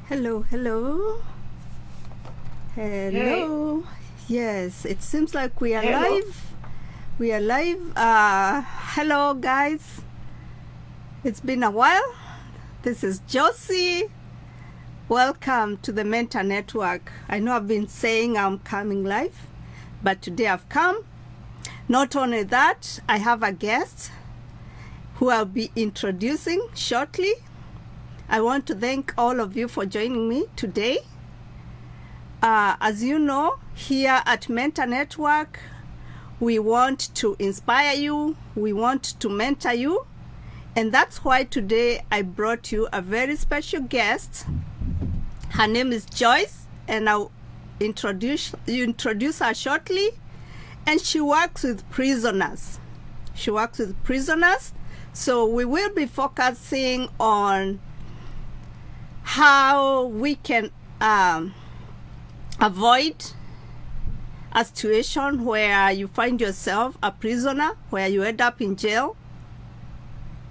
Hello, hello. Hey, Hello. Yes, it seems like we are hello. live. We are live. Hello, guys. It's been a while. This is Josie. Welcome to the Mentor Network. I know I've been saying I'm coming live, but today I've come. Not only that, I have a guest who I'll be introducing shortly. I want to thank all of you for joining me today. As you know, here at Mentor Network, we want to inspire you, we want to mentor you, and that's why today I brought you a very special guest. Her name is Joyce, and I'll introduce her shortly. And she works with prisoners. She works with prisoners, so we will be focusing on how we can avoid a situation where you find yourself a prisoner, where you end up in jail.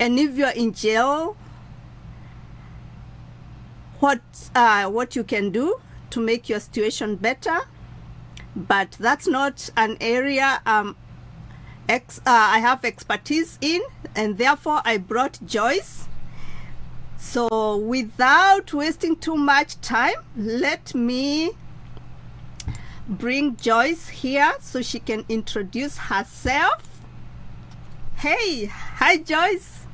And if you're in jail, what you can do to make your situation better. But that's not an area I have expertise in, and therefore I brought Joyce. So without wasting too much time, let me bring Joyce here so she can introduce herself. Hey, hi Joyce.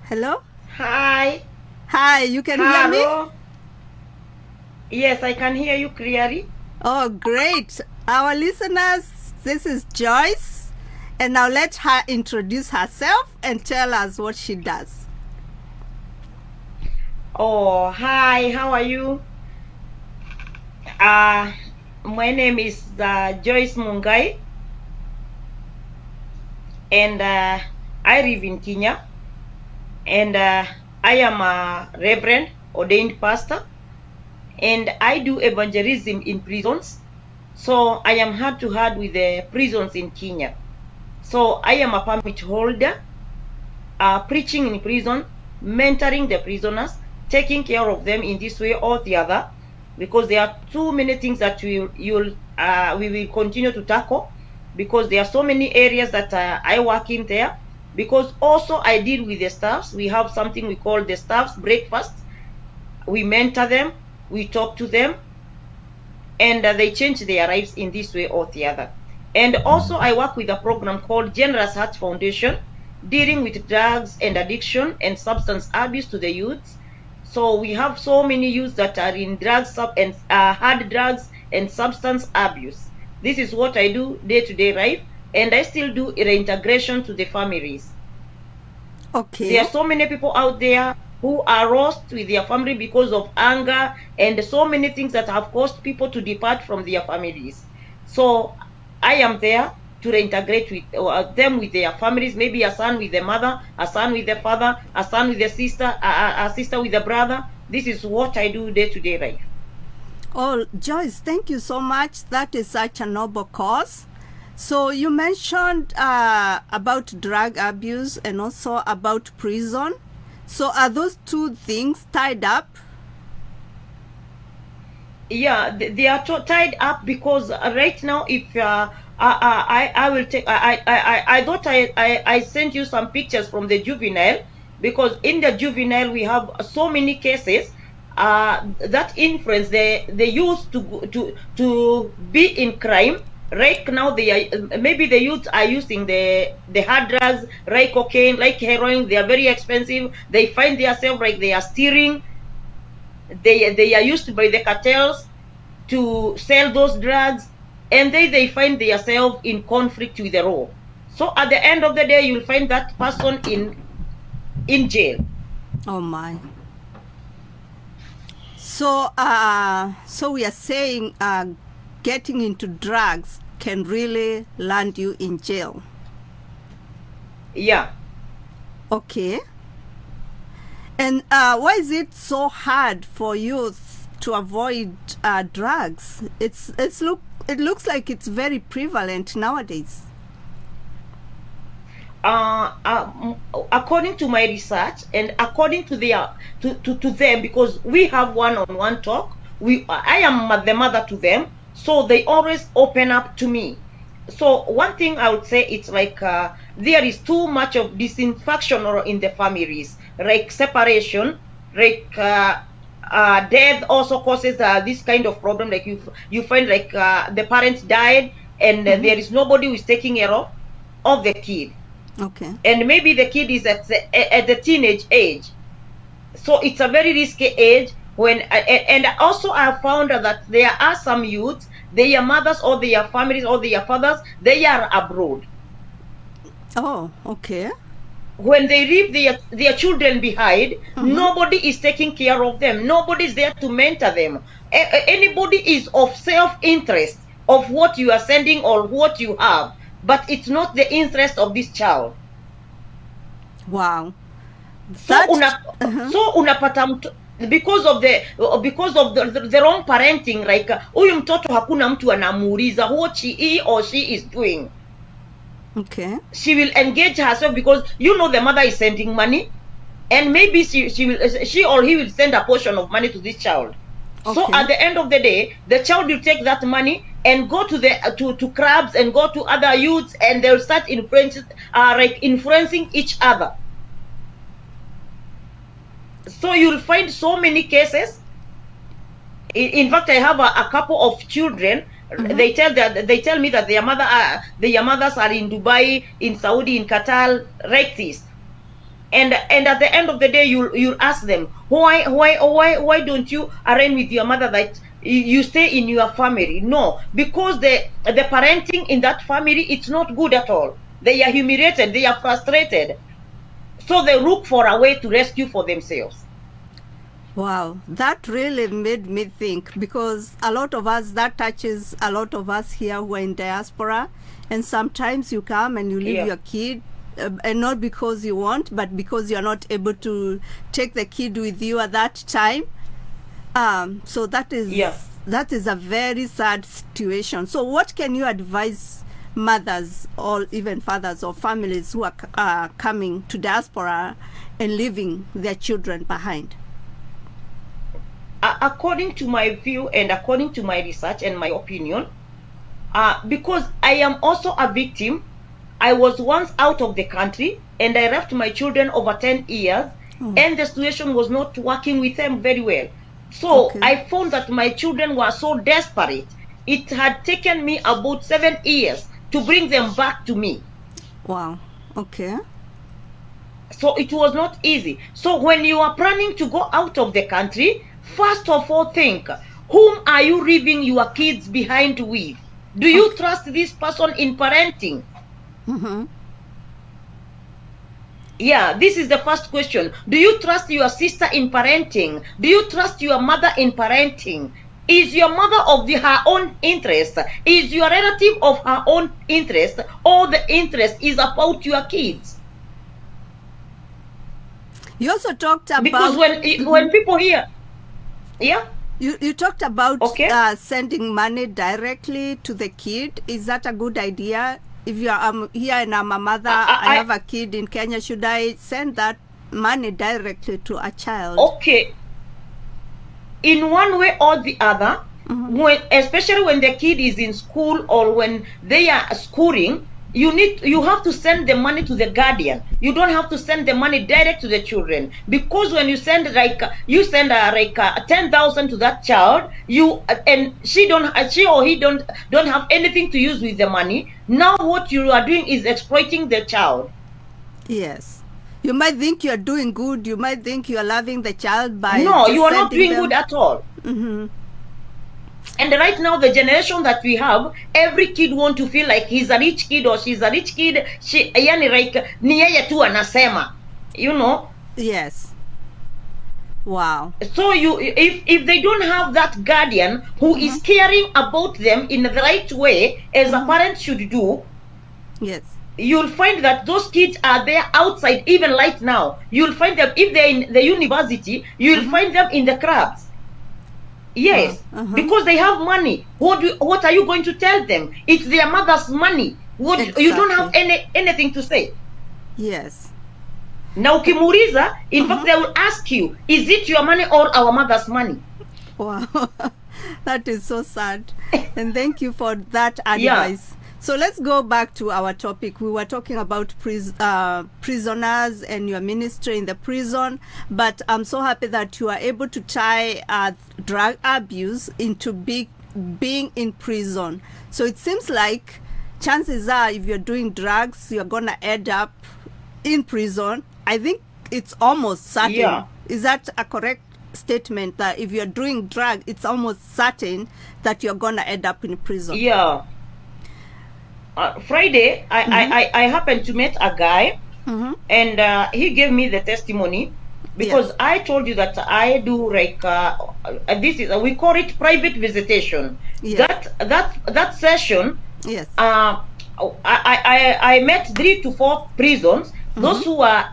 Hello? Hi. Hi, you can hear me? Hello. Yes, I can hear you clearly. Oh, great. Our listeners, this is Joyce, and now let her introduce herself and tell us what she does. Oh, hi. How are you? Uh, my name is Joyce Mungai, and I live in Kenya, and I am a reverend, ordained pastor, and I do evangelism in prisons. So I am heart to heart with the prisons in Kenya. So I am a permit holder, preaching in prison, mentoring the prisoners, taking care of them in this way or the other, because there are too many things that we will continue to tackle, because there are so many areas that I work in there. Because also I deal with the staffs. We have something we call the staffs breakfast. We mentor them, we talk to them, and they change their lives in this way or the other. And also I work with a program called Generous Heart Foundation, dealing with drugs and addiction and substance abuse to the youths. So we have so many youths that are in drugs and hard drugs and substance abuse. This is what I do day-to-day life, and I still do reintegration to the families. Okay. There are so many people out there who are lost with their family because of anger and so many things that have caused people to depart from their families. So I am there to reintegrate with them with their families, maybe a son with the mother, a son with the father, a son with the sister, a sister with the brother. This is what I do day-to-day life. Oh, Joyce, thank you so much. That is such a noble cause. So you mentioned about drug abuse and also about prison. So are those two things tied up? Yeah, they are tied up, because right now, if I will take I thought I sent you some pictures from the juvenile, because in the juvenile we have so many cases that influence the youth to be in crime. Right now, they are, maybe the youth are using the hard drugs like cocaine, like heroin. They are very expensive. They find themselves like they are stealing. They are used by the cartels to sell those drugs, and they find themselves in conflict with the law. So at the end of the day, you'll find that person in jail. Oh my. So so we are saying getting into drugs can really land you in jail. Yeah. Okay. And why is it so hard for youth to avoid drugs? It looks like it's very prevalent nowadays. according to my research and according to their to them, because we have one-on-one talk, I am the mother to them, so they always open up to me. So one thing I would say, it's like there is too much of disinfection or in the families, like separation, like death also causes this kind of problem. Like you find like the parents died and there is nobody who is taking care of the kid. Okay. And maybe the kid is at the teenage age, so it's a very risky age. When and also I have found that there are some youths, their mothers or their families or their fathers, they are abroad. Oh, okay. When they leave their children behind, nobody is taking care of them, nobody is there to mentor them. Anybody is of self-interest of what you are sending or what you have, but it's not the interest of this child. Wow. So unapata because of the wrong parenting, like huyu mtoto hakuna mtu anamuuliza what he or she is doing. Okay. She will engage herself because the mother is sending money, and maybe she or he will send a portion of money to this child. Okay. So at the end of the day, the child will take that money and go to the to clubs and go to other youths, and they'll start influencing each other. So you'll find so many cases. In fact, I have a couple of children. They tell me that their mothers are in Dubai, in Saudi, in Qatar, like this. And at the end of the day, you'll ask them, why don't you arrange with your mother that you stay in your family? No, because the parenting in that family, it's not good at all. They are humiliated, they are frustrated, so they look for a way to rescue for themselves. Wow, that really made me think, because a lot of us, that touches a lot of us here who are in diaspora, and sometimes you come and you leave your kid, and not because you want, but because you're not able to take the kid with you at that time. So that is a very sad situation. So what can you advise mothers or even fathers or families who are coming to diaspora and leaving their children behind? According to my view and according to my research and my opinion, because I am also a victim, I was once out of the country and I left my children over 10 years, and the situation was not working with them very well. So I found that my children were so desperate. It had taken me about 7 years to bring them back to me. Wow. Okay. So it was not easy. So when you are planning to go out of the country, first of all, think, whom are you leaving your kids behind with? Do you trust this person in parenting? Yeah, this is the first question. Do you trust your sister in parenting? Do you trust your mother in parenting? Is your mother of her own interest? Is your relative of her own interest? Or the interest is about your kids? You also talked about... Because when people hear... Yeah? You talked about sending money directly to the kid. Is that a good idea? If you are here and I'm a mother, I have a kid in Kenya, should I send that money directly to a child? Okay. In one way or the other, especially when the kid is in school or when they are schooling, you have to send the money to the guardian. You don't have to send the money direct to the children, because when you send 10,000 to that child, she or he don't have anything to use with the money. Now what you are doing is exploiting the child. Yes. You might think you are doing good. You might think you are loving the child by no, you are not doing good at all. And right now, the generation that we have, every kid want to feel like he's a rich kid or she's a rich kid. Yani like ni yeye tu anasema, Yes. Wow. So if they don't have that guardian who is caring about them in the right way, as a parent should do, yes, you'll find that those kids are there outside even right now. You'll find them, if they're in the university, you'll find them in the clubs. Yes, because they have money. What are you going to tell them? It's their mother's money. You don't have anything to say. Yes. Na ukimuuliza, in fact they will ask you, is it your money or our mother's money? Wow. That is so sad. And thank you for that Yeah. advice. So let's go back to our topic. We were talking about prisoners and your ministry in the prison, but I'm so happy that you are able to tie drug abuse into being in prison. So it seems like chances are if you're doing drugs, you're going to end up in prison. I think it's almost certain. Yeah. Is that a correct statement, that if you're doing drug, it's almost certain that you're going to end up in prison? Yeah. Friday, I happened to meet a guy, and he gave me the testimony, because Yes. I told you that I do like this is we call it private visitation. Yes. That session, Yes. I met 3 to 4 prisons, those who are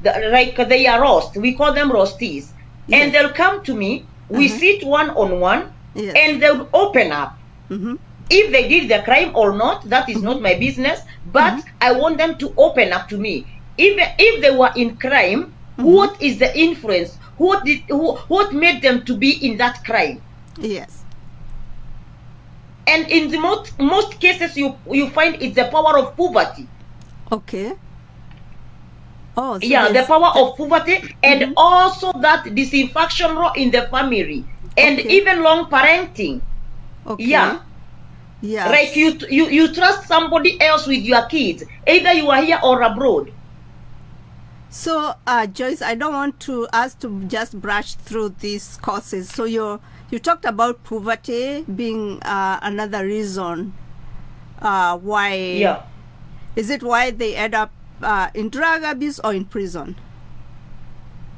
like they are roast. We call them roastees, and Yes. they'll come to me. We sit one-on-one, Yes. and they'll open up. If they did the crime or not, that is not my business, but I want them to open up to me. If they were in crime, what is the influence? What made them to be in that crime? Yes. And in the most cases, you find it's the power of poverty. Okay. Oh, so Yeah, the there's power of poverty, and also that disinfection law in the family, and Okay. even long parenting. Okay. Yeah. Yeah. Like you trust somebody else with your kids, either you are here or abroad. So, Joyce, I don't want us to just brush through these causes. So you talked about poverty being another reason why. Yeah. Is it why they end up in drug abuse or in prison?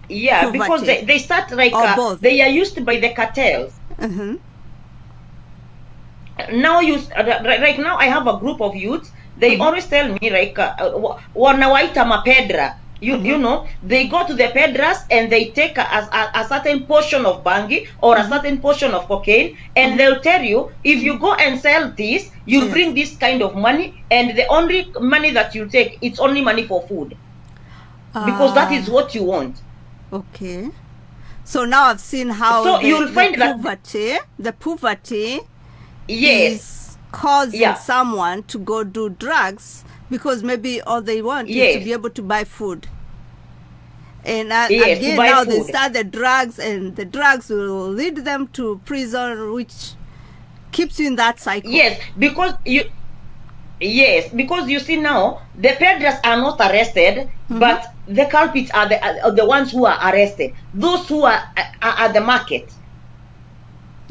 Yeah, because Poverty. they start like Or both. they are used by the cartels. Mm-hmm. Now right now I have a group of youths. They always tell me like wanawaita mapedra. You know, they go to the pedras and they take a certain portion of bangi or a certain portion of cocaine, and they'll tell you, if you go and sell this, you'll Yes. bring this kind of money, and the only money that you take, it's only money for food, because that is what you want. Okay. So now I've seen how So you'll find that the poverty yes, is causing Yeah. someone to go do drugs, because maybe all they want is Yes. to be able to buy food. And Yes, to again, buy now they food. start the drugs, and the drugs will lead them to prison, which keeps you in that cycle. Yes, because you see now the pedras are not arrested, but the culprits are the ones who are arrested. Those who are at the market.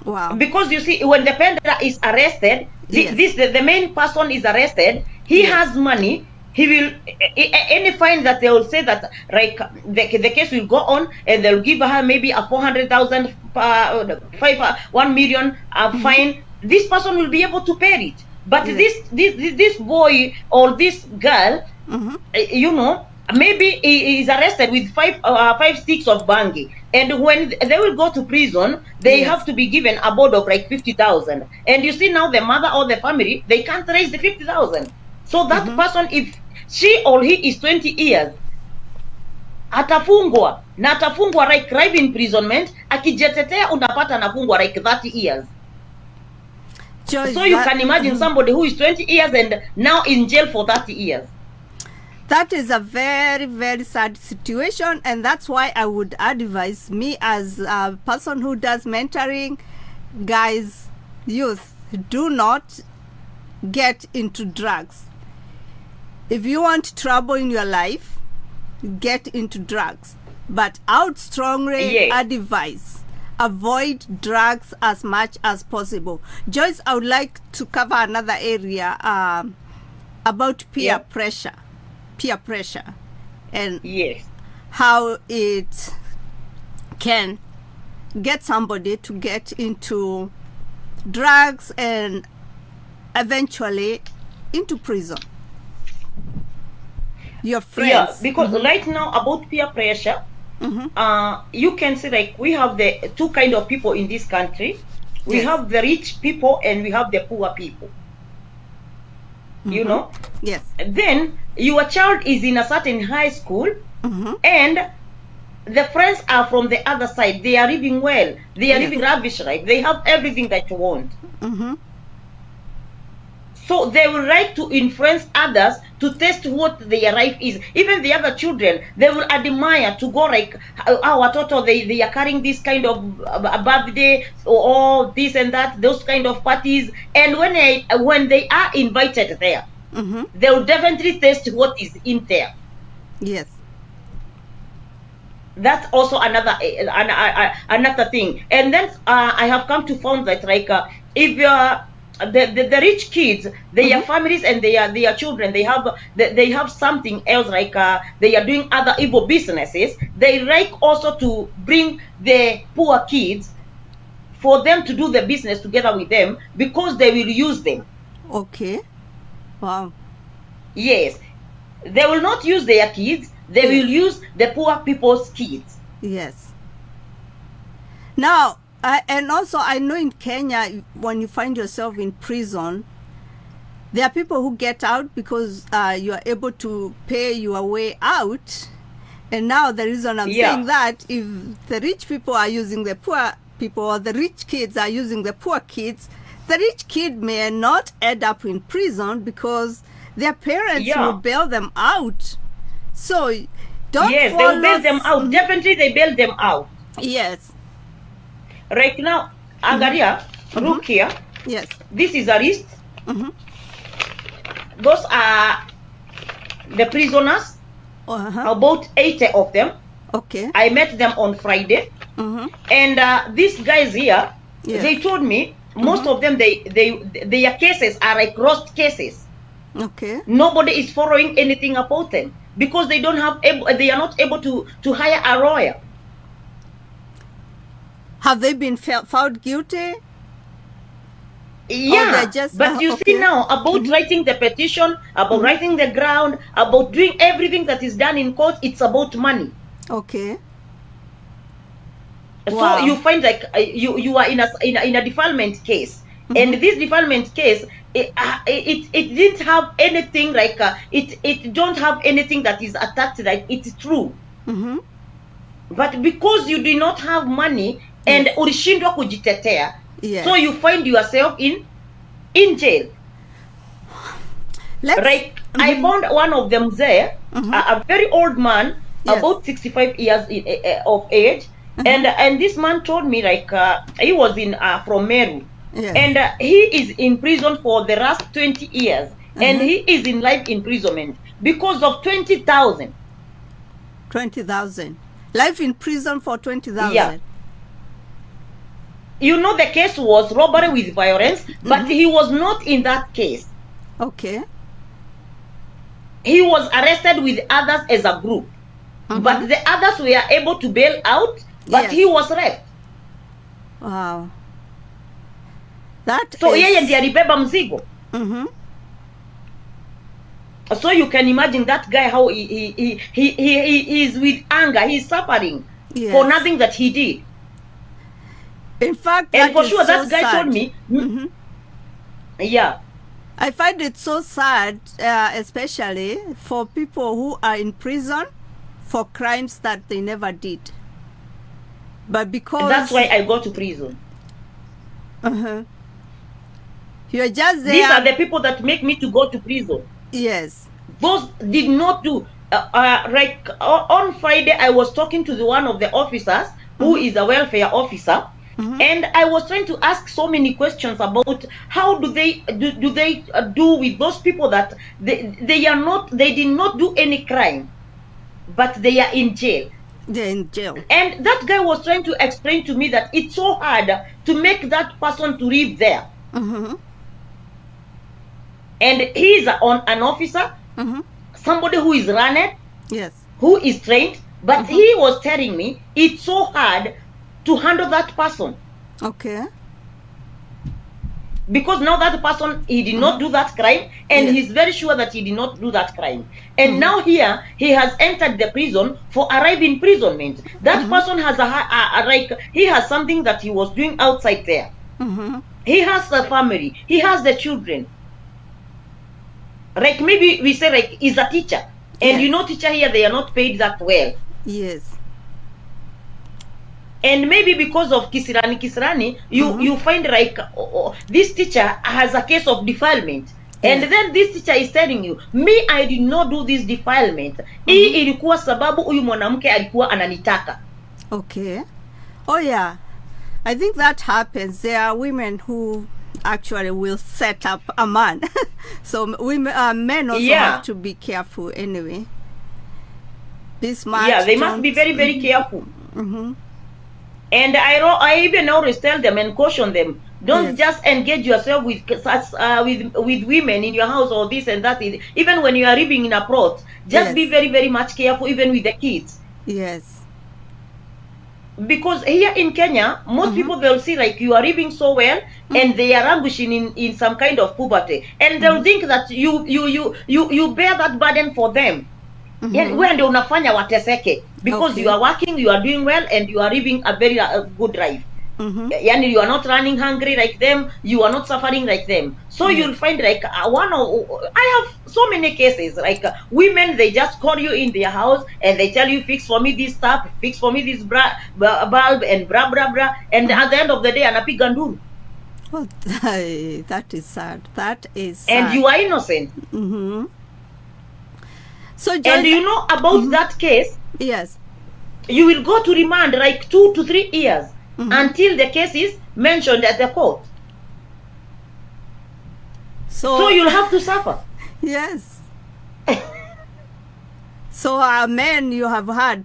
Wow. Because you see, when the pedra is arrested, Yes. the main person is arrested. He Yes. has money. He will any fine that they will say that like the case will go on, and they'll give her maybe a 400,000, 1 million fine. This person will be able to pay it. But Yes. this boy or this girl, you know, maybe he is arrested with five sticks of bangi, and when they will go to prison, they Yes. have to be given a board of like 50,000. And you see now the mother or the family, they can't raise the 50,000. So that person, if she or he is 20 years, atafungwa na atafungwa like crime imprisonment. Akijetetea unapata anafungwa like 30 years. Joyce, So you can imagine somebody who is 20 years and now in jail for 30 years. That is a very, very sad situation, and that's why I would advise, me as a person who does mentoring, guys, youth, do not get into drugs. If you want trouble in your life, get into drugs. But I would strongly advise, avoid drugs as much as possible. Joyce, I would like to cover another area about peer pressure. Peer pressure, and how it can get somebody to get into drugs and eventually into prison. Your friends. Yeah, because right now about peer pressure, you can see like we have the two kind of people in this country. We have the rich people and we have the poor people. you know. Yes. Then your child is in a certain high school, and the friends are from the other side. They are living well. They are Yes. living lavish, right? They have everything that you want. So they will like to influence others to test what their life is. Even the other children, they will admire to go like, our total, they are carrying this kind of birthday or this and that, those kind of parties. And when they are invited there, they will definitely test what is in there. Yes. That's also another thing. And then I have come to find that like if you're the rich kids, their families and their children, they have something else, like they are doing other evil businesses. They like also to bring the poor kids for them to do the business together with them, because they will use them. Okay. Wow. Yes, they will not use their kids. They will use the poor people's kids. Yes. Now, and also I know in Kenya, when you find yourself in prison, there are people who get out because you are able to pay your way out. And now the reason I'm saying that, if the rich people are using the poor people, or the rich kids are using the poor kids, the rich kid may not end up in prison because their parents will bail them out. So don't Yes, they will bail them out. Definitely they bail them out. Yes. Right now, Angaria, look here. Yes. This is a list. Those are the prisoners, about 80 of them. Okay. I met them on Friday. And these guys here, they told me most of them, their cases are like lost cases. Okay. Nobody is following anything about them because they are not able to hire a lawyer. Have they been found guilty? Yeah, but you see now about writing the petition, about writing the ground, about doing everything that is done in court, it's about money. Okay. So you find like you are in a defilement case, and this defilement case, it didn't have anything like it don't have anything that is attached like it's true. But because you do not have money and ulishindwa kujitetea, so you find yourself in jail. Right? I found one of them there, a very old man, about 65 years of age. And this man told me like he was in from Meru, and he is in prison for the last 20 years, and he is in life imprisonment because of 20,000. 20,000. Life in prison for 20,000. Yeah. You know, the case was robbery with violence, but he was not in that case. Okay. He was arrested with others as a group, but the others were able to bail out. But he was raped. Wow. That so is... yeye ndiye alibeba mzigo. So you can imagine that guy, how he is with anger. He's suffering for nothing that he did. In fact, and for sure, so that guy sad. told me. Yeah. I find it so sad, especially for people who are in prison for crimes that they never did. But because... That's why I go to prison. You're just there. These are the people that make me to go to prison. Yes. Those did not do... like on Friday, I was talking to one of the officers who is a welfare officer. And I was trying to ask so many questions about how do they do with those people that they did not do any crime, but they are in jail. They're in jail. And that guy was trying to explain to me that it's so hard to make that person to live there. And he is an officer, somebody who is learned, who is trained, but he was telling me it's so hard to handle that person. Okay. Because now that person, he did not do that crime, and he's very sure that he did not do that crime. And now here, he has entered the prison for arrived imprisonment. That person has he has something that he was doing outside there. He has a family. He has the children. Like maybe we say like is a teacher, and Yes. teacher here, they are not paid that well. Yes. And maybe because of kisirani, you find like this teacher has a case of defilement. And Yes. then this teacher is telling you, me, I did not do this defilement. Hii ilikuwa sababu huyu mwanamke alikuwa ananitaka. Okay. Oh yeah. I think that happens. There are women who actually will set up a man. So women, men also have to be careful anyway. This man. Yeah, they must be very, very careful. And I even always tell them and caution them, don't just engage yourself with women in your house or this and that. Even when you are living in a plot, just be very, very much careful, even with the kids. Yes. Because here in Kenya, most people, they'll see like you are living so well, and they are languishing in some kind of poverty, and they'll think that you bear that burden for them. Wewe ndio unafanya wateseke because you are working, you are doing well, and you are living a very good life. Yani you are not running hungry like them, you are not suffering like them. So you'll find like I have so many cases like women, they just call you in their house and they tell you, fix for me this stuff, fix for me this bulb and blah blah blah, and at the end of the day anapiga nduru. Oh, that is sad. That is sad. And you are innocent. So and you know about that case, yes, you will go to remand like 2 to 3 years until the case is mentioned at the court. So you'll have to suffer. Yes. So men, you have had,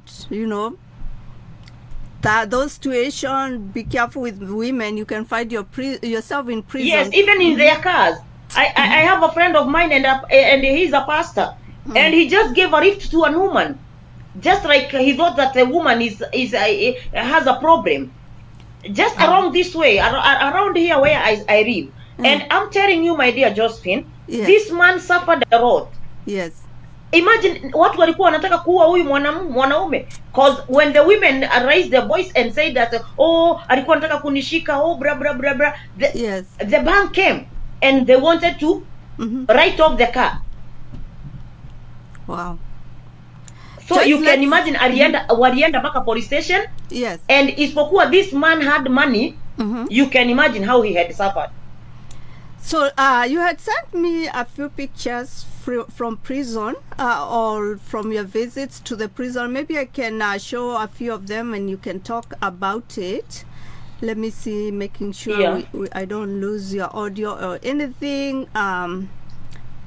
that those situations. Be careful with women. You can find yourself in prison. Yes, even in their cars. I have a friend of mine, and he's a pastor, and he just gave a lift to a woman, just like he thought that the woman has a problem, just around this way, around here where I live. And I'm telling you, my dear Josephine, this man suffered a lot. Yes. Imagine watu walikuwa wanataka kuua huyu mwanaume, cause when the women raised their voice and said that, oh, alikuwa anataka kunishika, oh, bra bra bra bra, the bank came and they wanted to write off the car. Wow. So you can imagine walienda mpaka police station. Yes. And isipokuwa this man had money, you can imagine how he had suffered. So you had sent me a few pictures from prison, or from your visits to the prison. Maybe I can show a few of them and you can talk about it. Let me see, making sure I don't lose your audio or anything.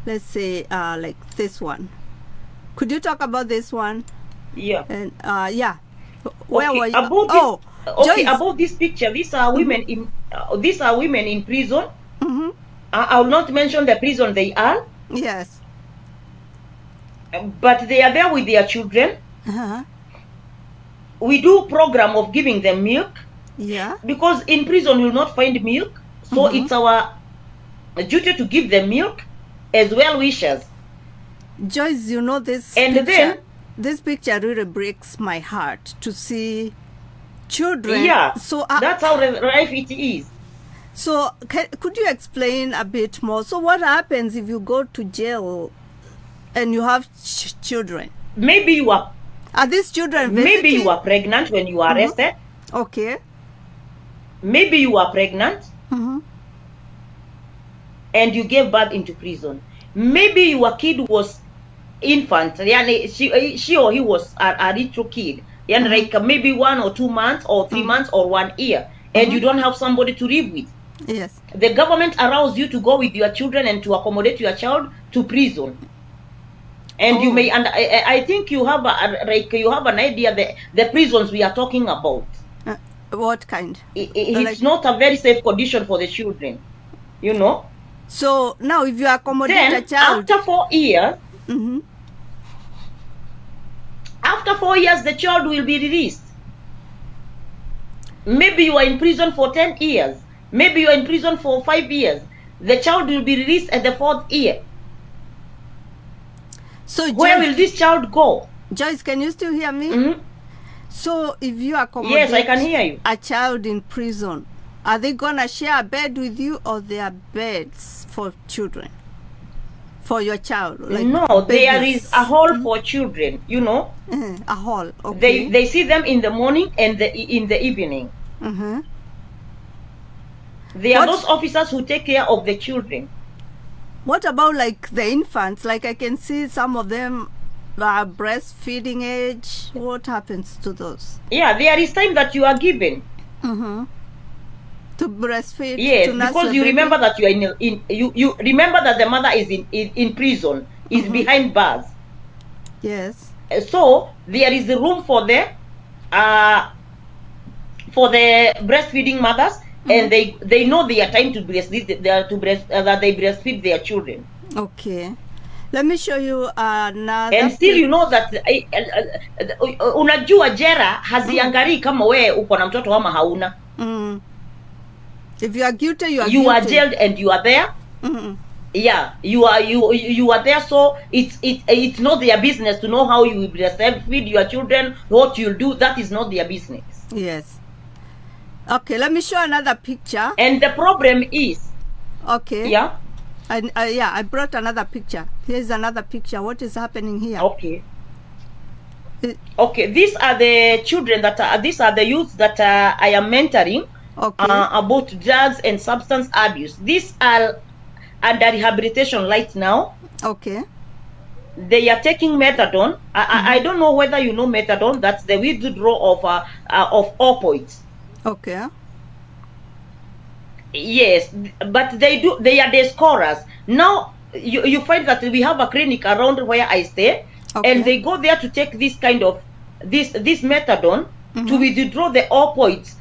Let's say like this one. Could you talk about this one? Yeah. And where were you? About this picture, these are women in prison. I'll not mention the prison they are. Yes. But they are there with their children. We do program of giving them milk. Yeah. Because in prison you'll not find milk, so it's our duty to give them milk as well wishes. Joyce, this and picture, then this picture really breaks my heart to see children. Yeah. So that's how life it is. So could you explain a bit more? So what happens if you go to jail and you have children? Maybe you are these children visiting? Maybe you are pregnant when you are arrested. Okay. Maybe you are pregnant and you gave birth into prison. Maybe your kid was infant, she or he was a little kid, like maybe 1 or 2 months or 3 months or 1 year, and you don't have somebody to live with. Yes. The government allows you to go with your children and to accommodate your child to prison. And you may, and I think you have an idea the prisons we are talking about. What kind? It's not a very safe condition for the children, So now if you accommodate a child, after 4 years, after 4 years, the child will be released. Maybe you are in prison for 10 years. Maybe you are in prison for 5 years. The child will be released at the 4th year. So where will this child go? Joyce, can you still hear me? So if you accommodate yes, I can hear you. A child in prison, are they gonna share a bed with you, or there are beds for children? for your child? Like No, there is babies? a hall for children, you know. A hall, okay. They see them in the morning and in the evening. Mm-hmm. They are those officers who take care of the children. What about like the infants? Like I can see some of them are breastfeeding age. What happens to those? Yeah, there is time that you are given. Mm-hmm. To breastfeed. Yes, to nurse because the you baby? remember that you are you remember that the mother is in prison, is behind bars. Yes. So there is room for the breastfeeding mothers, and they know their time to breastfeed, that they breastfeed their children. Okay. Let me show you another. And still you know that unajua jera haziangalii kama we uko na mtoto ama hauna. If you are guilty, you are you guilty. are jailed and you are there. Yeah, you are there, so it's not their business to know how you will breastfeed your children, what you'll do. That is not their business. Yes. Okay, let me show another picture. And the problem is, okay. Yeah. Yeah, I brought another picture. Here's another picture. What is happening here? Okay. Okay, these are the children these are the youth that I am mentoring. Okay. About drugs and substance abuse. These are under rehabilitation right now. Okay. They are taking methadone. I don't know whether you know methadone. That's the withdrawal of opioids. Okay. Yes, but they are the scorers. Now you find that we have a clinic around where I stay, and they go there to take this kind of this methadone to withdraw the opioids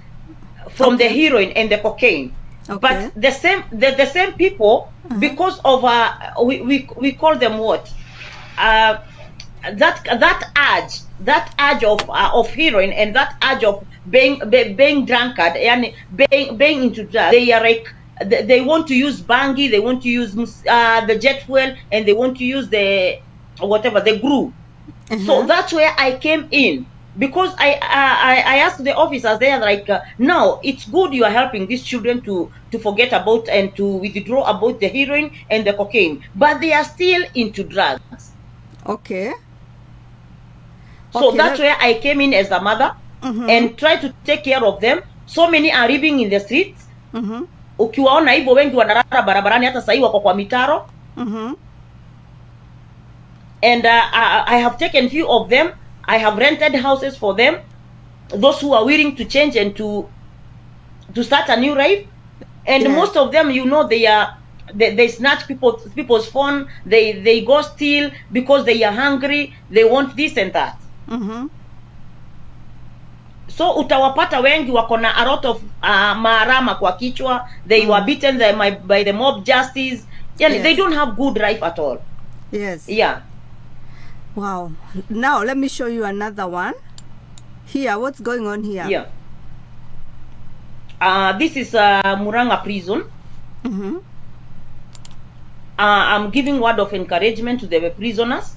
from the heroin and the cocaine. But the same people, because of we call them what, that urge of heroin and that urge of being drunkard and being into drugs. They are like they want to use bangi, they want to use the jet fuel, and they want to use the whatever, the glue. So that's where I came in, because I asked the officers there, like, now it's good you are helping these children to forget about and to withdraw about the heroin and the cocaine, but they are still into drugs. Okay. So that's where I came in as a mother and try to take care of them. So many are living in the streets. Ukiwaona hivyo wengi wanarara barabarani, hata sasa wako kwa mitaro. And I have taken few of them. I have rented houses for them, those who are willing to change and to start a new life. And most of them, you know, they snatch people's phone, they go steal because they are hungry, they want this and that. So utawapata wengi wako na a lot of maarama kwa kichwa. They were beaten by the mob justice. Yeah, they don't have good life at all. Yes. Yeah. Wow. Now let me show you another one. Here, what's going on here? Yeah. This is Muranga prison. I'm giving word of encouragement to the prisoners.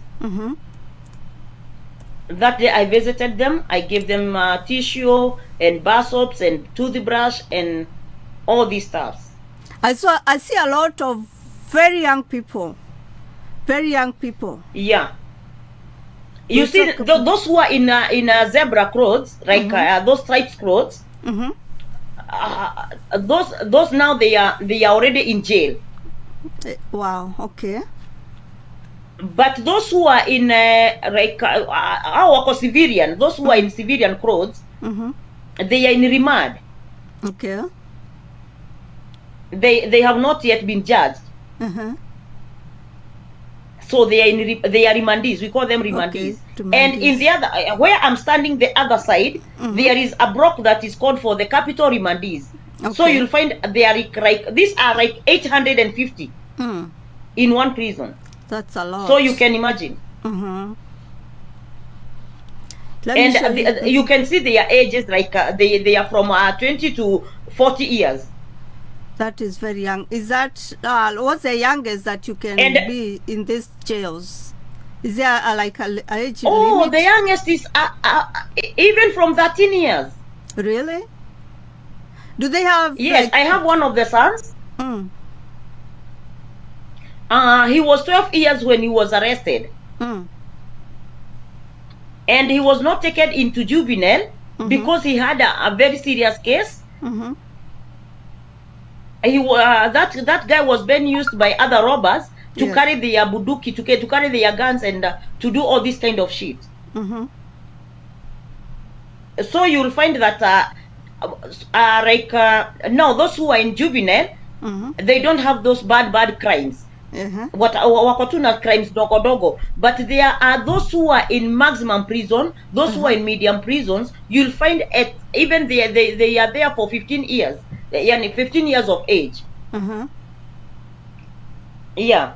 That day I visited them. I gave them tissue and bar soaps and toothbrush and all these stuffs. I see a lot of very young people. Very young people. Yeah. You see, those who are in zebra clothes, like those striped clothes, those now they are already in jail. Wow. Okay. But those who are in like our civilian, those who are in civilian clothes, they are in remand. Okay. They have not yet been judged. So they are remandees. We call them remandees. And in the other, where I'm standing, the other side, there is a block that is called for the capital remandees. So you'll find they are like these are like 850 in one prison. That's a lot. So you can imagine. And you can see their ages, like they are from 20 to 40 years. That is very young. Is that what's the youngest that you can be in these jails? Is there like a age limit? The youngest is even from 13 years. Really? Do they have? Yes, I have one of the sons. He was 12 years when he was arrested. Mm. And he was not taken into juvenile because he had a very serious case. Mm-hmm. That guy was being used by other robbers to Yes. carry their buduki, to carry their guns, and to do all this kind of shit. Mm-hmm. So you'll find that now those who are in juvenile, they don't have those bad crimes. What wako tu na crimes dogo, but there are those who are in maximum prison, those who are in medium prisons. You'll find even they are there for 15 years, 15 years of age. Yeah.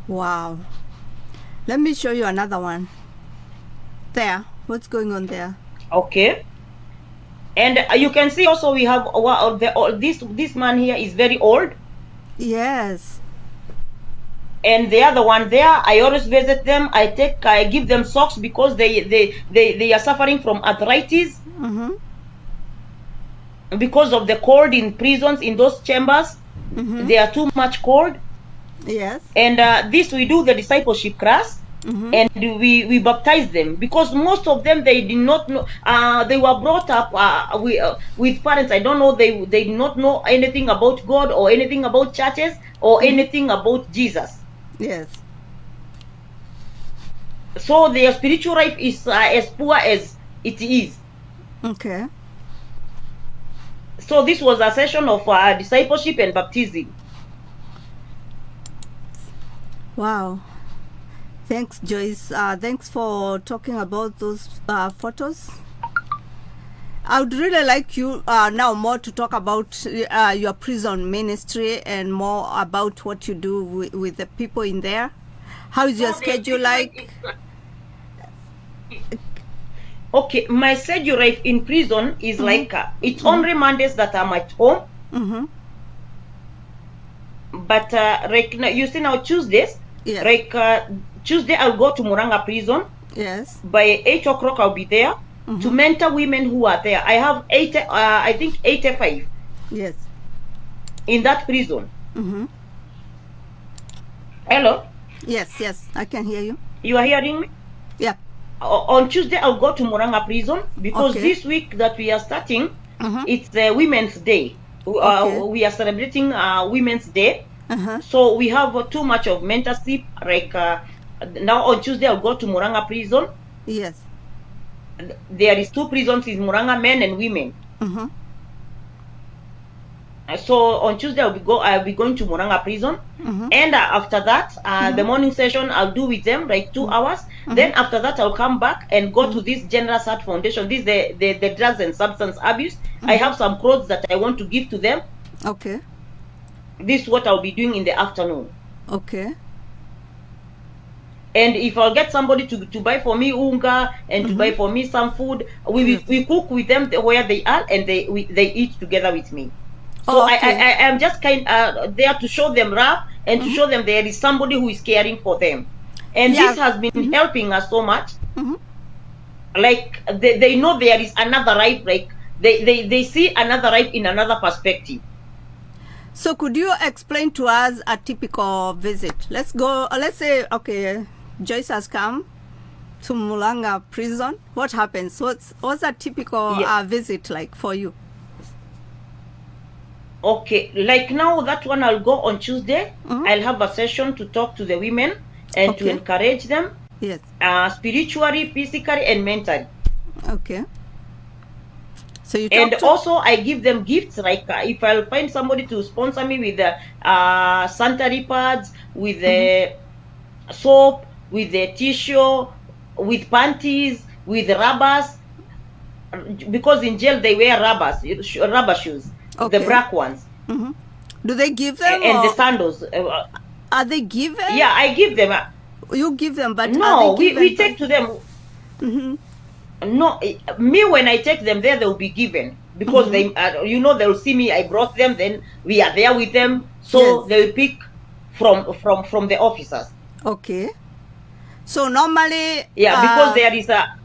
Wow. Let me show you another one. There. What's going on there? Okay. And you can see also we have this man here is very old. Yes. And the other one there, I always visit them. I give them socks because they are suffering from arthritis. Because of the cold in prisons, in those chambers. They are too much cold. Yes. And this we do the discipleship class. And we baptize them because most of them, they did not know, they were brought up with parents. I don't know, they did not know anything about God or anything about churches or anything about Jesus. Yes. So their spiritual life is as poor as it is. Okay. So this was a session of discipleship and baptism. Wow. Thanks, Joyce. Thanks for talking about those photos. I would really like you now more to talk about your prison ministry and more about what you do with the people in there. How is your schedule like? Okay, my schedule right in prison is like it's only Mondays that I'm at home. But like you see now Tuesdays, yes. Like Tuesday I'll go to Muranga prison. Yes. By 8 o'clock I'll be there to mentor women who are there. I have 85. Yes. In that prison. Hello? Yes, I can hear you. You are hearing me? Yeah. On Tuesday I'll go to Muranga prison because this week that we are starting, it's Women's Day. We are celebrating Women's Day. So we have too much of mentorship. Like now on Tuesday I'll go to Muranga prison. Yes. There is 2 prisons in Muranga, men and women. So on Tuesday I'll be going to Muranga prison. And after that, the morning session I'll do with them like 2 hours. Then after that I'll come back and go to this General Heart Foundation. This is the drugs and substance abuse. I have some clothes that I want to give to them. Okay. This is what I'll be doing in the afternoon. Okay. And if I'll get somebody to buy for me unga and to buy for me some food, we cook with them where they are, and they eat together with me. So I am just there to show them love and to show them there is somebody who is caring for them. And this has been helping us so much. Like they know there is another life, like they see another life in another perspective. So could you explain to us a typical visit? Let's say, okay, Joyce has come to Mulanga prison. What happens? What's a typical visit like for you? Okay, like now that one I'll go on Tuesday. I'll have a session to talk to the women and to encourage them. Yes. Spiritually, physically, and mentally. Okay. So you and also I give them gifts, like if I'll find somebody to sponsor me with the sanitary pads, with the soap, with the tissue, with panties, with rubbers, because in jail they wear rubber shoes, the black ones. Do they give them? And the sandals. Are they given? Yeah, I give them. You give them, but no, we take to them. No, me when I take them there, they'll be given because they, they'll see me. I brought them, then we are there with them, so they'll pick from the officers. Okay. So normally, because there is a.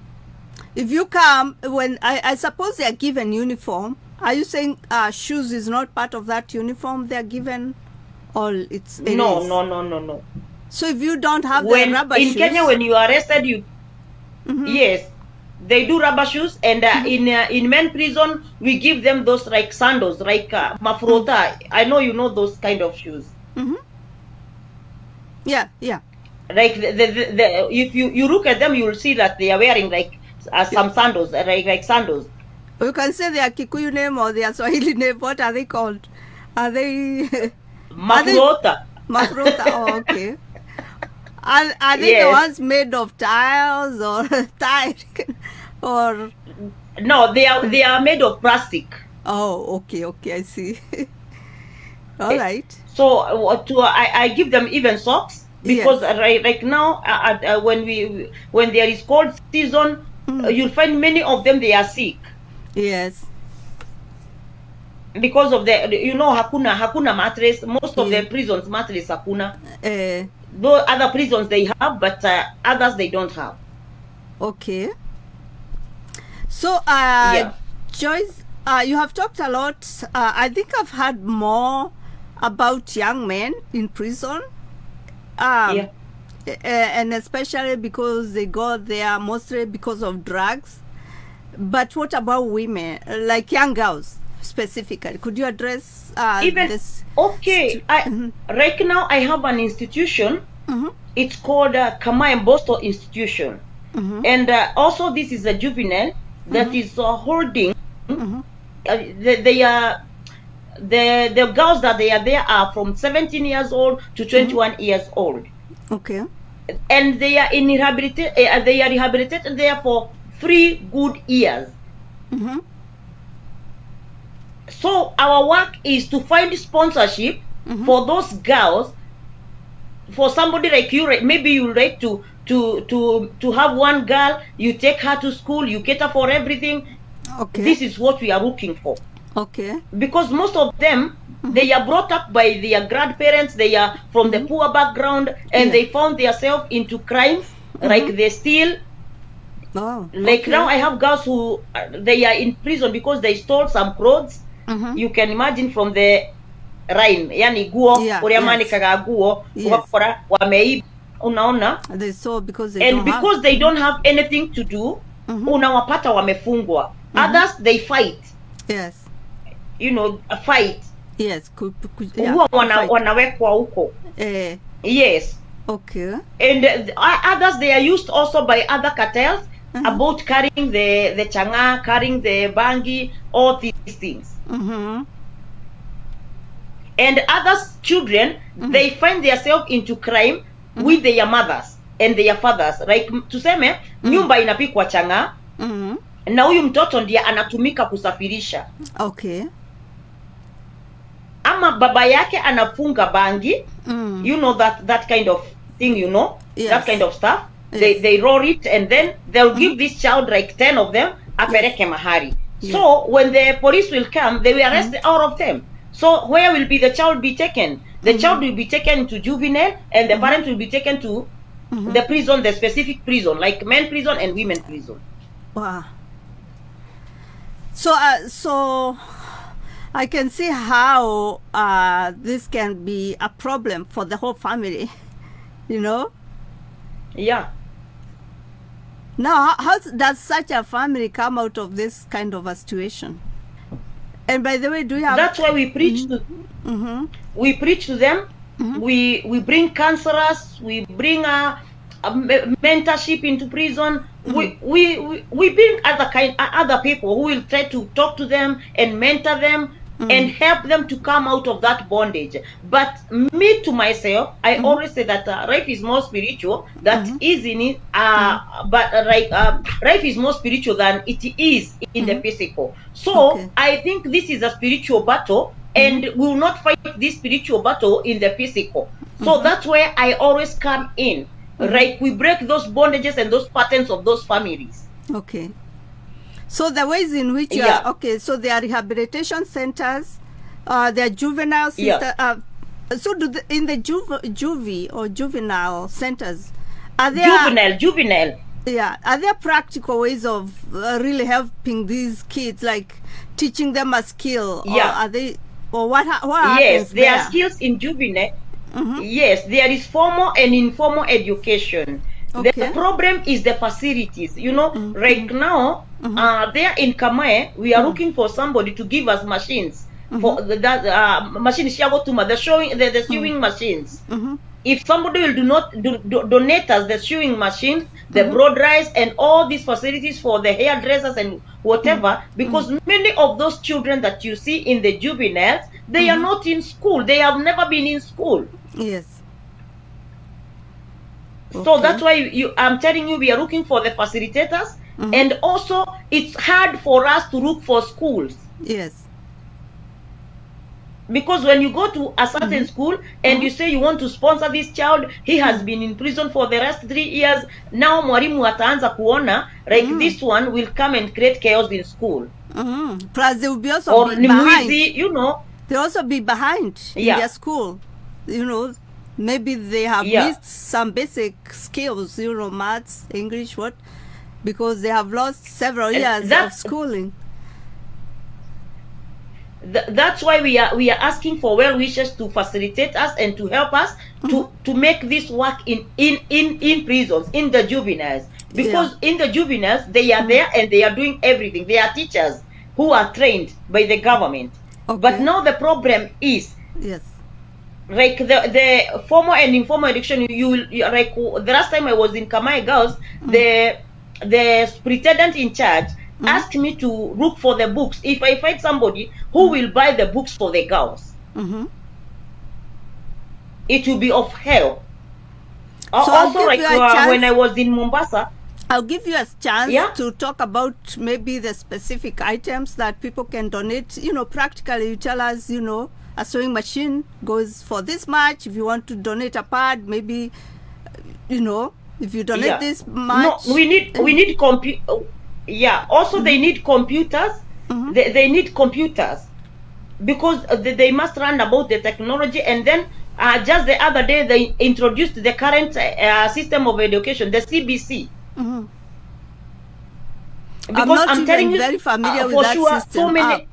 If you come, when I suppose they are given uniform, are you saying shoes is not part of that uniform they are given, All it No, is. no. So if you don't have the When rubber in shoes, Kenya, when you are arrested, you yes, they do rubber shoes, and in men prison we give them those like sandals, like mafrota. I know you know those kind of shoes. yeah. Like if you look at them, you will see that they are wearing like some sandals, like sandals. You can say their Kikuyu name or their Swahili name. What are they called? Are they are they Mafrota. mafrota? Oh, okay. Are they the Yes. ones made of tiles or tile or? No, they are made of plastic. Oh, okay, I see. All right. So I give them even socks because Yes. right now when there is cold season, you'll find many of them they are sick Yes. because of the hakuna mattress. Most of Yeah. the prisons mattress hakuna. Uh, Though other prisons they have, but others they don't have. okay. So, Yeah. Joyce, you have talked a lot. I think I've heard more about young men in prison. Yeah. And especially because they go there mostly because of drugs. But what about women, like young girls specifically? Could you address Even this? okay. Right now I have an institution. It's called prisons.Most institution, and also this is a juvenile that is holding. They are the girls that they are there are from 17 years old to 21 years old, Okay. and they are in they are rehabilitated there for 3 good years. So our work is to find sponsorship for those girls. For somebody like you, maybe you like to have one girl, you take her to school, you cater for everything. Okay. This is what we are looking for. Okay. Because most of them, they are brought up by their grandparents, they are from the poor background, and they found themselves into crimes, like they steal. Oh. Like okay. now I have girls who they are in prison because they stole some clothes. You can imagine from the Rhine, yani guo, uliamanikaga guo, wakora, wameiba, unaona? They saw because they And don't because have. they don't have anything to do, unawapata wamefungwa. Others, they fight. Yes. You know, fight. Yes. Huwa wanawekwa huko. Yes. Okay. And others, they are used also by other cartels about carrying the changa, carrying the bangi, all these things. And others children, they find themselves into crime with their mothers and their fathers. Like tuseme nyumba inapikwa changa, na huyu mtoto ndiye anatumika kusafirisha. Okay. Ama baba yake anafunga bangi. You know that kind of thing, you know? Yes. That kind of stuff. Yes. They roll it and then they'll give this child like 10 of them apeleke mahari. So when the police will come, they will arrest all of them. So where will be the child be taken? The child will be taken to juvenile, and the parent will be taken to the prison, the specific prison, like men prison and women prison. Wow. So I can see how this can be a problem for the whole family, you know? Yeah. Now, how does such a family come out of this kind of a situation? And by the way, do you have... That's why we preach to we preach to them. We bring counselors, we bring a mentorship into prison. We bring other people who will try to talk to them and mentor them and help them to come out of that bondage. But me to myself, I always say that life is more spiritual. That is in it, but life is more spiritual than it is in the physical. So I think this is a spiritual battle, and we will not fight this spiritual battle in the physical. So that's where I always come in. Right, we break those bondages and those patterns of those families. Okay. So the ways in which you are, okay, so there are rehabilitation centers, there are juvenile sisters. So in the juvie or juvenile centers, are there... Juvenile. Yeah, are there practical ways of really helping these kids, like teaching them a skill? Yeah. Or are they... Or what Yes, happens there are there? skills in juvenile. Mm-hmm. Yes, there is formal and informal education. The Okay. problem is the facilities. Right Mm-hmm. now, Mm-hmm. there in Kamae, we are looking for somebody to give us machines Mm-hmm. for that machines. The showing the sewing machines. Mm-hmm. If somebody will do not donate us the sewing machines, the Mm-hmm. broad rice, and all these facilities for the hairdressers and whatever, because many of those children that you see in the juveniles, they are Mm-hmm. not in school. They have never been in school. Yes. So Okay. that's why I'm telling you, we are looking for the facilitators, Mm-hmm. and also it's hard for us to look for schools. Yes. Because when you go to a certain school and you say you want to sponsor this child, he has been in prison for the last 3 years. Now mwalimu ataanza kuona like this one will come and create chaos in school. Mm-hmm. Plus, they will be also Or be ni behind. mwizi. They'll also be behind in Yeah. their school. Maybe they have Yeah. missed some basic skills, maths, English, because they have lost several years of schooling. That's why we are asking for well wishers to facilitate us and to help us to make this work in prisons, in the juveniles, because in the juveniles they are there and they are doing everything. They are teachers who are trained by the government. Okay. But now the problem is, yes, like the formal and informal education, you like the last time I was in Kamai Girls, the superintendent in charge asked me to look for the books. If I find somebody who will buy the books for the girls, it will be of help. So also, like when I was in Mombasa, I'll give you a chance to talk about maybe the specific items that people can donate. Practically, you tell us, a sewing machine goes for this much. If you want to donate a pad, maybe, if you donate this much. No, we need yeah. Also, they need computers. They need computers because they must learn about the technology. And then just the other day, they introduced the current system of education, the CBC. Because I'm telling you, very familiar with that system. So many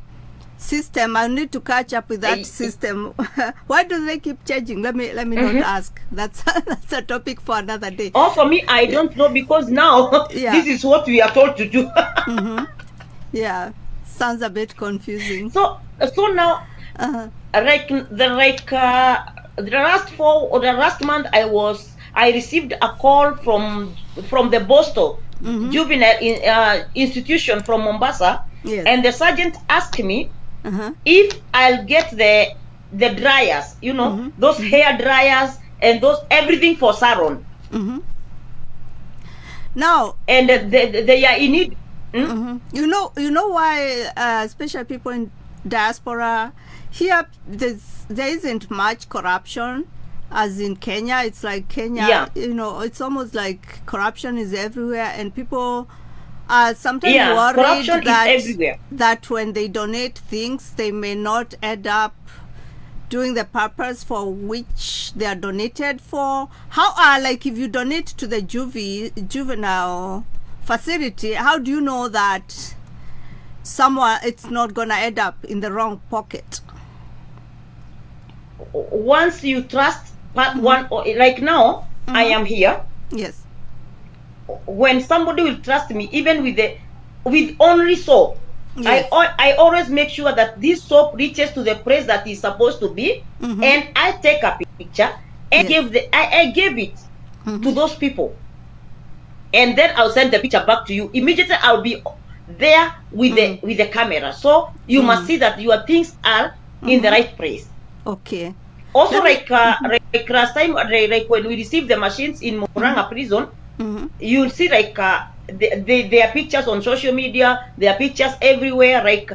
system. I need to catch up with that system. Why do they keep changing? Let me not ask. That's a topic for another day. Oh, for me, I don't know, because now this is what we are told to do. Yeah, sounds a bit confusing. So now, the last month I received a call from the Boston juvenile institution from Mombasa, and the sergeant asked me if I'll get the dryers, those hair dryers and those everything for salon. Now, and they are in need. You know why, especially people in diaspora here, there isn't much corruption as in Kenya. It's like Kenya, it's almost like corruption is everywhere, and people are sometimes worried that when they donate things, they may not end up doing the purpose for which they are donated for. How like if you donate to the juvenile facility, how do you know that it's not gonna end up in the wrong pocket? Once you trust one, like now, I am here. Yes. When somebody will trust me, even with only soap, I always make sure that this soap reaches to the place that is supposed to be, and I take a picture and I gave it to those people, and then I'll send the picture back to you. Immediately I'll be there with the camera, so you must see that your things are in the right place. Okay. Also, like last time, like when we received the machines in Muranga prison, you'll see like there are pictures on social media. There are pictures everywhere. Like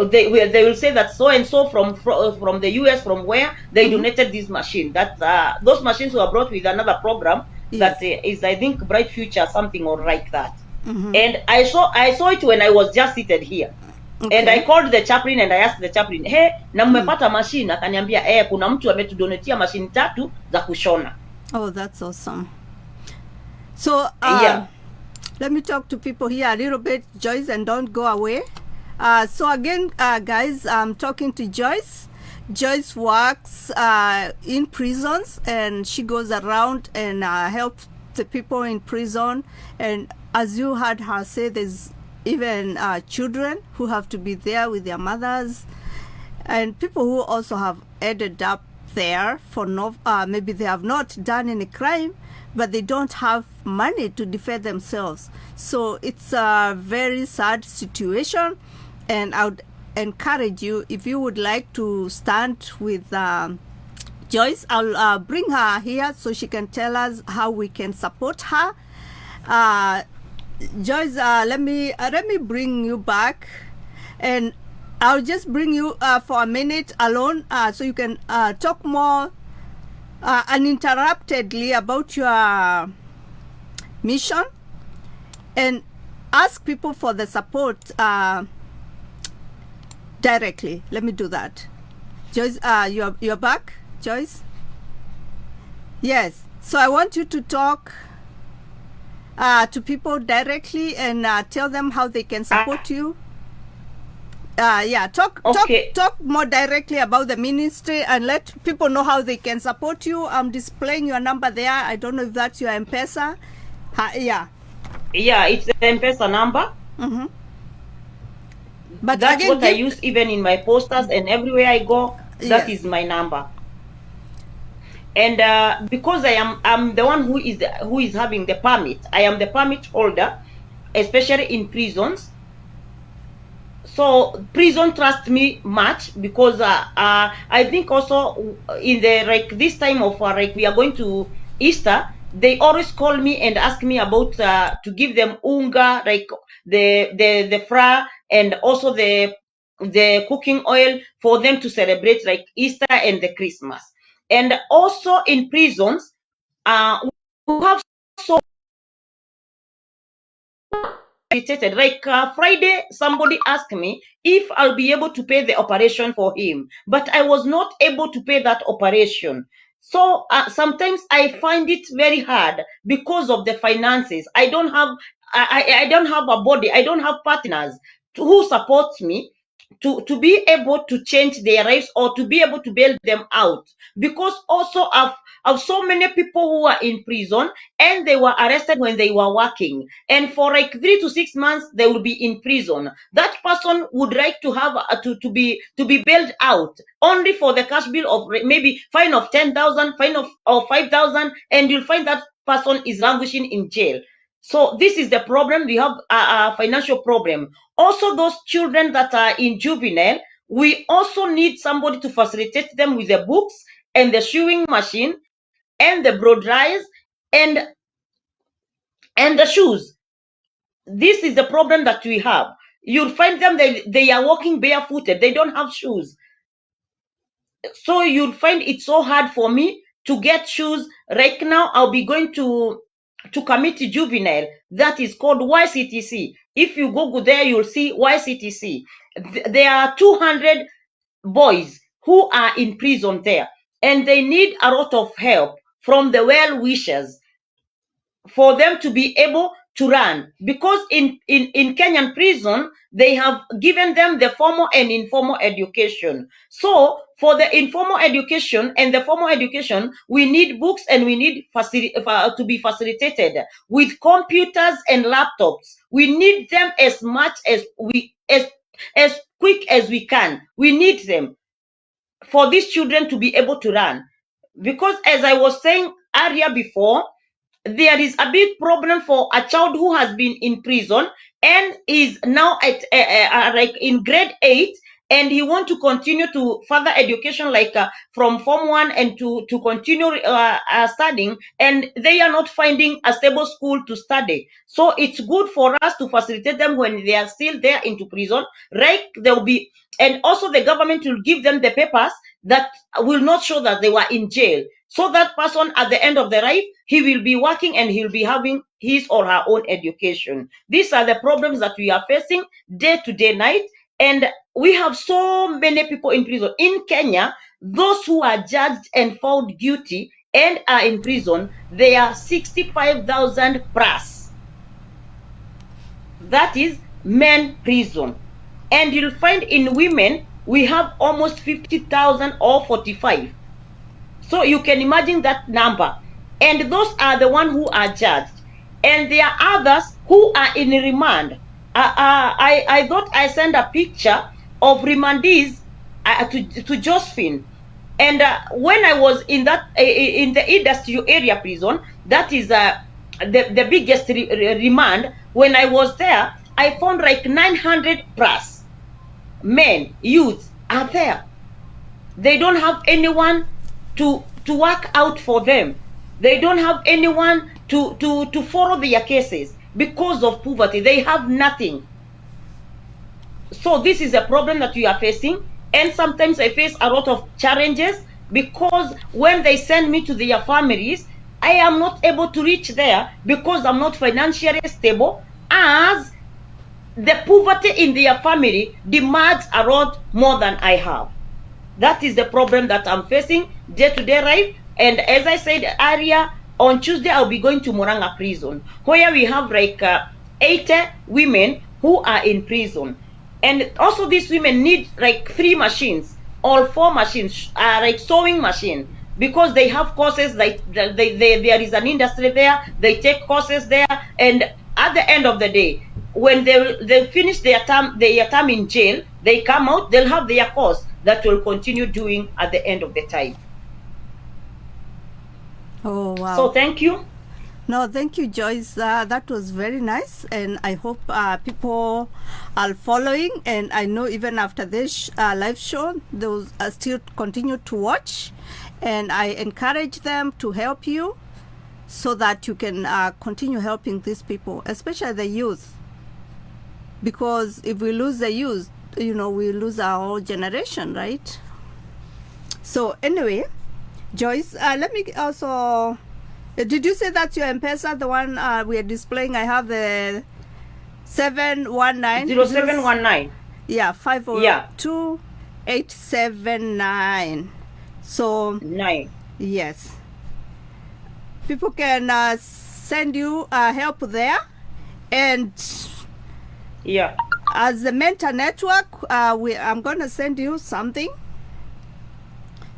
they will say that so and so from the US, from where they donated this machine. That those machines were brought with another program that is, I think, Bright Future, something or like that. And I saw it when I was just seated here. And I called the chaplain and I asked the chaplain, hey, na mmepata machine? Akaniambia, kuna mtu ametudonetia machine 3 za kushona. Oh, that's awesome. So, let me talk to people here a little bit, Joyce, and don't go away. So again, guys, I'm talking to Joyce. Joyce works in prisons, and she goes around and helps the people in prison. And as you heard her say, there's even children who have to be there with their mothers, and people who also have ended up there for no, maybe they have not done any crime, but they don't have money to defend themselves. So it's a very sad situation, and I would encourage you, if you would like to stand with Joyce, I'll bring her here so she can tell us how we can support her. Joyce, let me bring you back, and I'll just bring you for a minute alone so you can talk more uninterruptedly about your mission and ask people for the support directly. Let me do that. Joyce, you're back, Joyce? Yes. So I want you to talk to people directly and tell them how they can support you. Yeah, talk more directly about the ministry and let people know how they can support you. I'm displaying your number there. I don't know if that's your M-Pesa. Yeah, it's the M-Pesa number. Mm-hmm. But that's again, what I use even in my posters and everywhere I go. That Yes. is my number. And because I'm the one who is having the permit. I am the permit holder, especially in prisons. So prison trust me much because I think also in the this time of we are going to Easter, they always call me and ask me about to give them unga, like the flour and also the cooking oil for them to celebrate like Easter and the Christmas. And also in prisons, we have so irritated. Like Friday, somebody asked me if I'll be able to pay the operation for him, but I was not able to pay that operation. So sometimes I find it very hard because of the finances. I don't have I don't have a body. I don't have partners who supports me to be able to change their lives or to be able to bail them out. Because also of so many people who are in prison and they were arrested when they were working, and for like 3 to 6 months they will be in prison. That person would like to have to be bailed out only for the cash bill of maybe fine of 10,000, fine of 5,000, and you'll find that person is languishing in jail. So this is the problem. We have a financial problem. Also, those children that are in juvenile, we also need somebody to facilitate them with the books and the sewing machine and the blow dryers and the shoes. This is the problem that we have. You'll find them, they are walking barefooted. They don't have shoes. So you'll find it so hard for me to get shoes. Right now, I'll be going to committee juvenile that is called YCTC. If you Google there, you'll see YCTC. There are 200 boys who are in prison there, and they need a lot of help from the well-wishers for them to be able to run, because in Kenyan prison they have given them the formal and informal education. So for the informal education and the formal education, we need books and we need to be facilitated with computers and laptops. We need them as much as as quick as we can. We need them for these children to be able to run, because as I was saying earlier before, there is a big problem for a child who has been in prison and is now at like in grade 8, and he want to continue to further education like from form 1 and to continue studying, and they are not finding a stable school to study. So it's good for us to facilitate them when they are still there into prison, right? There will be, and also the government will give them the papers that will not show that they were in jail. So that person at the end of the life, he will be working and he'll be having his or her own education. These are the problems that we are facing day to day, night. And we have so many people in prison. In Kenya, those who are judged and found guilty and are in prison, they are 65,000 plus. That is men prison. And you'll find in women, we have almost 50,000 or 45. So you can imagine that number. And those are the ones who are judged. And there are others who are in remand. I thought I sent a picture of remandees to Josephine. And when I was in the industrial area prison, that is the biggest remand. When I was there, I found like 900 plus men, youths are there. They don't have anyone to work out for them. They don't have anyone to follow their cases because of poverty. They have nothing. So this is a problem that we are facing. And sometimes I face a lot of challenges because when they send me to their families, I am not able to reach there because I'm not financially stable, as the poverty in their family demands a lot more than I have. That is the problem that I'm facing day-to-day life. And as I said earlier, on Tuesday, I'll be going to Moranga prison, where we have like 80 women who are in prison. And also these women need like 3 machines or 4 machines, like sewing machine, because they have courses, like there is an industry there, they take courses there, and at the end of the day, when they finish their term in jail, they come out, they'll have their course that will continue doing at the end of the time. Oh, wow. So thank you. No, thank you, Joyce. That was very nice, and I hope people are following. And I know even after this live show, they'll still continue to watch. And I encourage them to help you so that you can continue helping these people, especially the youth. Because if we lose the youth, we lose our whole generation, right? So anyway, Joyce, let me also... Did you say that's your M-Pesa, the one we are displaying? I have the 719. 0719. Yeah, 502 879. So 9. Yes. People can send you help there. And yeah, as the mentor network, I'm going to send you something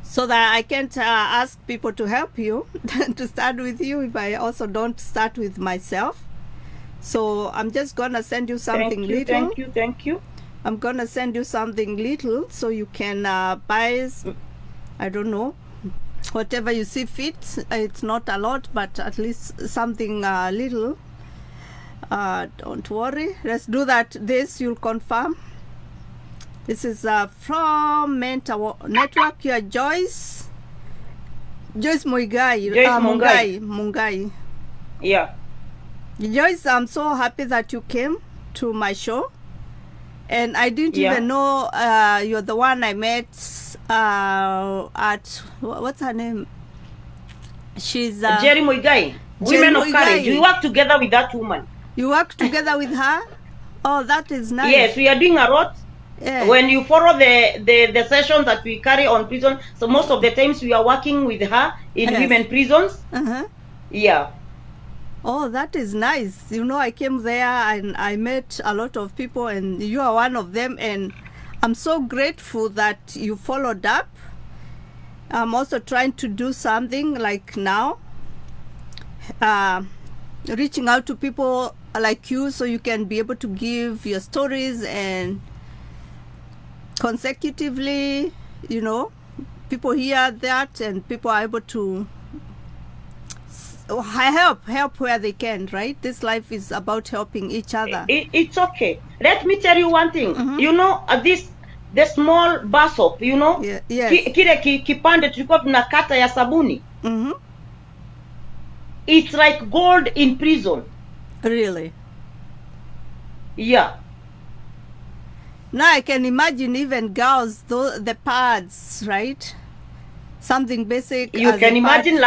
so that I can't ask people to help you to start with you if I also don't start with myself. So I'm just going to send you something little. Thank you. I'm going to send you something little so you can buy, I don't know, whatever you see fit. It's not a lot, but at least something little. Don't worry. Let's do that. This you'll confirm. This is from Mentor Network. You are Joyce Muigai. Mungai. Yeah. Joyce, I'm so happy that you came to my show. And I didn't even know you're the one I met at, what's her name? She's Jerry Muigai. Women of Courage. We work together with that woman. You work together with her? Oh, that is nice. Yes, we are doing a lot. Yeah. When you follow the sessions that we carry on prison, so most of the times we are working with her in women prisons. Yeah. Oh, that is nice. I came there and I met a lot of people, and you are one of them, and I'm so grateful that you followed up. I'm also trying to do something like now, reaching out to people like you so you can be able to give your stories, and consecutively, people hear that and people are able to help where they can, right? This life is about helping each other. It's okay. Let me tell you one thing. The small bar soap, yes. Kile kipande tulikuwa tunakata ya sabuni. It's like gold in prison. Really? Yeah. Now I can imagine even girls, the pads, right? Something basic. You can imagine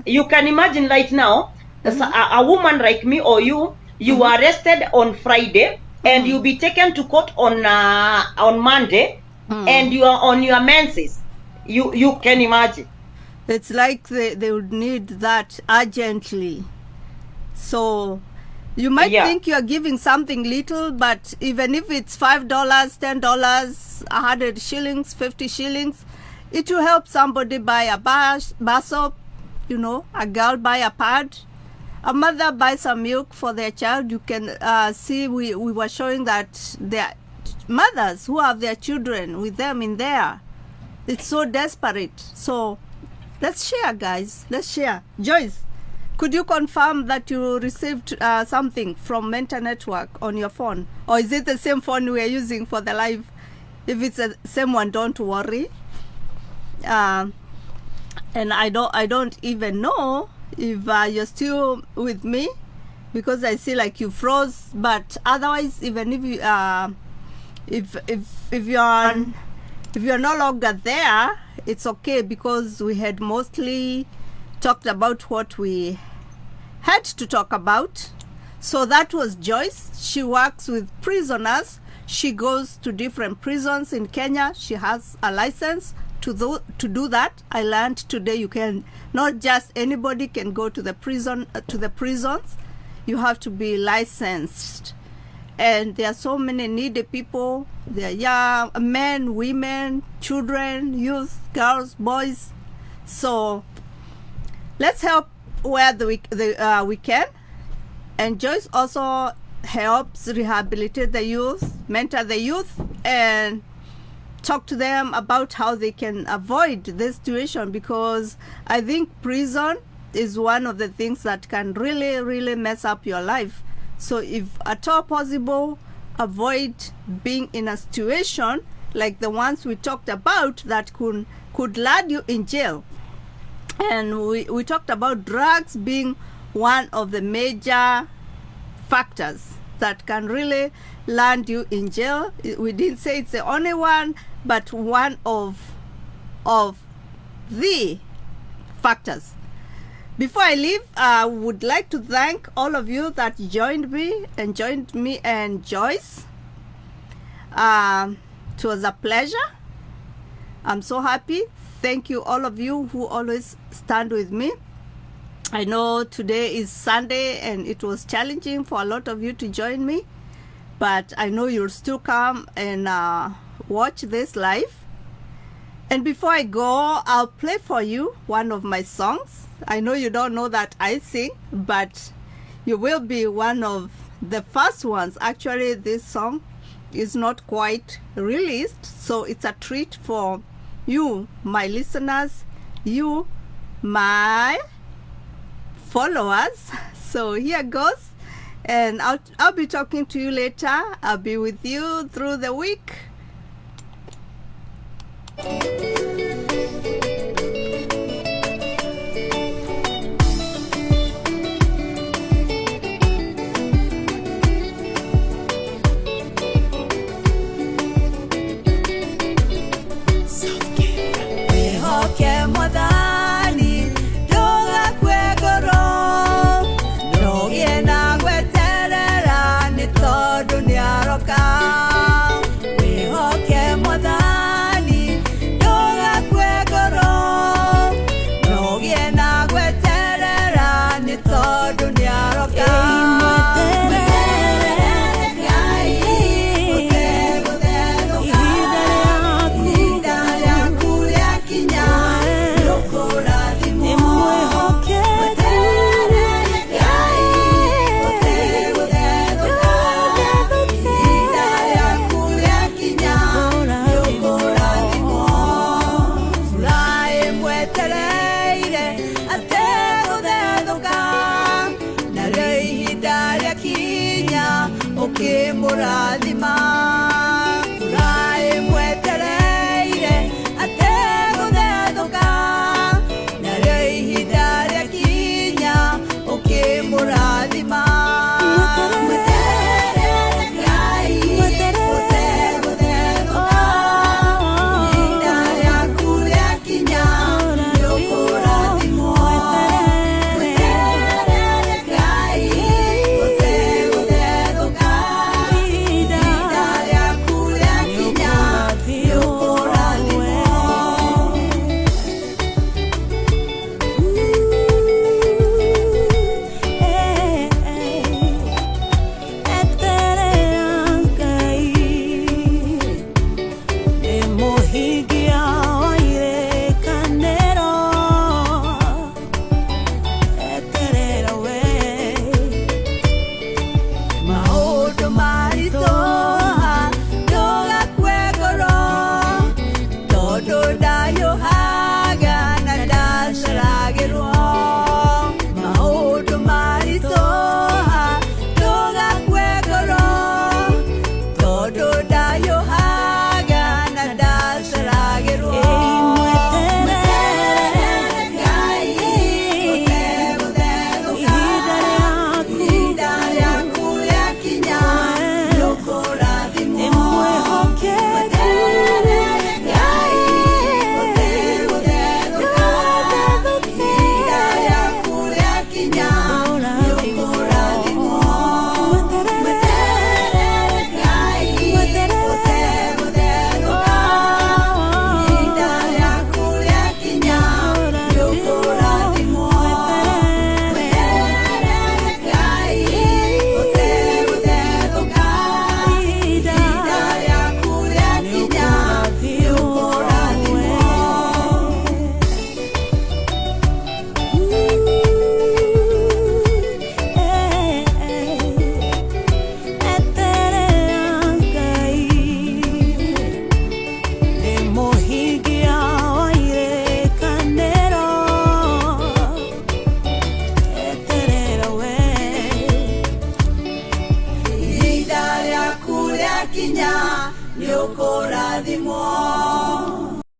you can imagine right now, a woman like me or you are arrested on Friday, and you'll be taken to court on Monday, and you are on your menses. You can imagine. It's like they would need that urgently. So You might Yeah. think you are giving something little, but even if it's $5, $10, 100 shillings, 50 shillings, it will help somebody buy a bar soap, you know, a girl buy a pad, a mother buy some milk for their child. You can see we were showing that there are mothers who have their children with them in there. It's so desperate. So let's share, guys. Let's share. Joyce, could you confirm that you received something from Mentor Network on your phone? Or is it the same phone we are using for the live? If it's the same one, don't worry. And I don't even know if you're still with me, because I see like you froze. But otherwise, even if you if you're no longer there, it's okay, because we had mostly talked about what we had to talk about. So that was Joyce. She works with prisoners. She goes to different prisons in Kenya. She has a license to do that. I learned today you can not just anybody can go to the prison to the prisons. You have to be licensed. And there are so many needy people. There are young men, women, children, youth, girls, boys. So let's help where we can. And Joyce also helps rehabilitate the youth, mentor the youth, and talk to them about how they can avoid this situation, because I think prison is one of the things that can really, really mess up your life. So if at all possible, avoid being in a situation like the ones we talked about that could land you in jail. And we talked about drugs being one of the major factors that can really land you in jail. We didn't say it's the only one, but one of the factors. Before I leave, I would like to thank all of you that joined me and Joyce. It was a pleasure. I'm so happy. Thank you, all of you who always stand with me. I know today is Sunday and it was challenging for a lot of you to join me, but I know you'll still come and watch this live. And before I go, I'll play for you one of my songs. I know you don't know that I sing, but you will be one of the first ones. Actually, this song is not quite released, so it's a treat for you, my listeners, you, my followers. So here goes, and I'll be talking to you later. I'll be with you through the week. maundu maritoha ndugakue ngoro tondu ndayuhaga na ndaceragirwo maundu maritoha ndugakue ngoro tondu ndayuhaga na ndaceragirwo kinya nĩ ũkũrathimwo